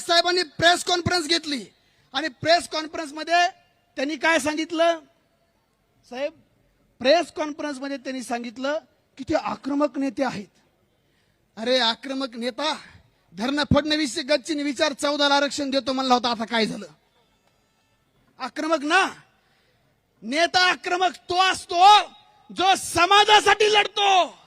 फडणवीस साहेबांनी press conference घेतली आणि प्रेस कॉन्फरन्स मध्ये त्यांनी काय सांगितलं साहेब? प्रेस कॉन्फरन्स मध्ये त्यांनी सांगितलं की ते आक्रमक नेते आहेत. अरे आक्रमक नेता धरणं फडणवीस गच्चीने विचार 14ला आरक्षण देतो म्हणला होता, आता काय झालं? आक्रमक ना, नेता आक्रमक तो असतो जो समाजासाठी लढतो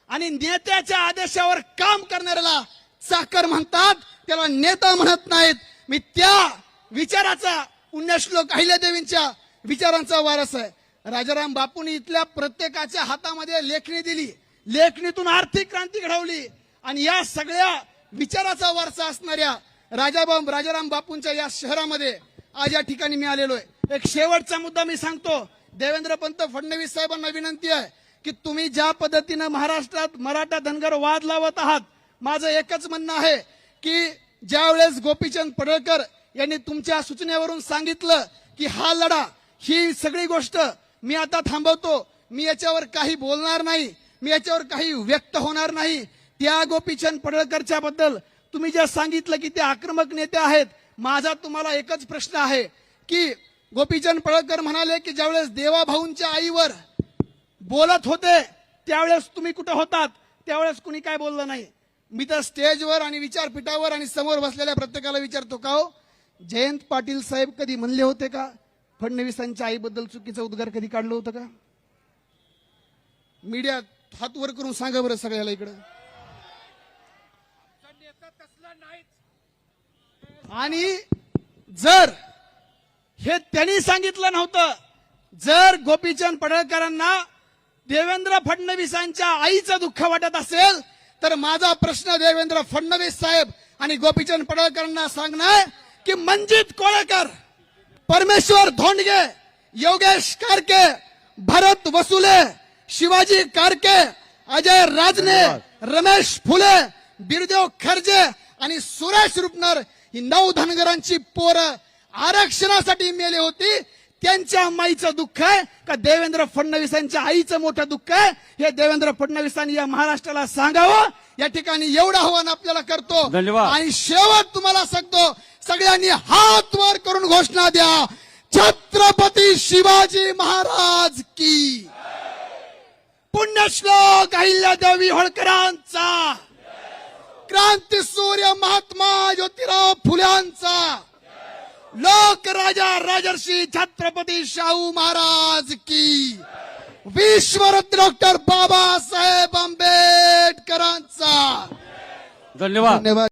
आणि नेत्याच्या आदेशावर काम करणाऱ्याला चाकर म्हणतात, त्याला नेता म्हणत नाहीत. मी त्या विचाराचा पुण्यश्लोक अहिल्यादेवींच्या विचारांचा वारस आहे. राजाराम बापूंनी इथल्या प्रत्येकाच्या हातामध्ये लेखणी दिली, लेखणीतून आर्थिक क्रांती घडवली आणि या सगळ्या विचाराचा वारसा असणाऱ्या राजाराम बापूंच्या या शहरामध्ये आज या ठिकाणी मी आलेलो आहे. एक शेवटचा मुद्दा मी सांगतो. देवेंद्र फडणवीस साहेबांना विनंती आहे की तुम्ही ज्या पद्धतीनं महाराष्ट्रात मराठा धनगर वाद लावत आहात, माझं एकच म्हणणं आहे की ज्यावेळेस गोपीचंद पडळकर यांनी तुमच्या सूचनेवरून सांगितलं की हा लढा, ही सगळी गोष्ट मी आता थांबवतो, मी याच्यावर काही बोलणार नाही, मी याच्यावर काही व्यक्त होणार नाही. त्या गोपीचंद पडळकरच्या बद्दल तुम्ही जे सांगितलं की ते आक्रमक नेते आहेत, माझा तुम्हाला एकच प्रश्न आहे की गोपीचंद पडळकर म्हणाले की ज्यावेळेस देवाभाऊंच्या आईवर बोलत होते त्यावेळेस तुम्ही कुठे होतात? त्यावेळेस कुणी काय बोललं नाही. मी तर स्टेजवर आणि विचारपीठावर आणि समोर बसलेल्या प्रत्येकाला विचारतो, का हो जयंत पाटील साहेब कधी म्हणले होते का फडणवीसांच्या आईबद्दल चुकीचं उद्गार कधी काढलं होतं का? मीडिया हात वर करून सांगा बरं सगळ्याला इकडं. आणि जर हे त्यांनी सांगितलं नव्हतं, जर गोपीचंद पडळकरांना देवेंद्र फडणवीसांच्या आईचं दुःख वाटत असेल, तर माझा प्रश्न देवेंद्र फडणवीस साहेब आणि गोपीचंद पडळकरांना सांगणार की मंजित कोळेकर, परमेश्वर धोंडगे, योगेश कारके, भरत वसुले, शिवाजी कारके, अजय राजने, रमेश फुले, बिरदेव खर्जे आणि सुरेश रुपनर ही 9 धनगरांची पोरं आरक्षणासाठी मेली होती. त्यांच्या माईचं दुःख आहे का देवेंद्र फडणवीसांच्या आईचं मोठं दुःख आहे? हे देवेंद्र फडणवीसांनी या महाराष्ट्राला सांगावं. या ठिकाणी एवढं आव्हान आपल्याला करतो. आणि शेवट तुम्हाला सांगतो, सगळ्यांनी हात वर करून घोषणा द्या, छत्रपती शिवाजी महाराज की. पुण्यश्लोक अहिल्यादेवी होळकरांचा, क्रांती सूर्य महात्मा ज्योतिराव फुल्यांचा, लोकराजा राजर्षी छत्रपती शाहू महाराज की, विश्वरत्न डॉक्टर बाबासाहेब आंबेडकरांचा. धन्यवाद.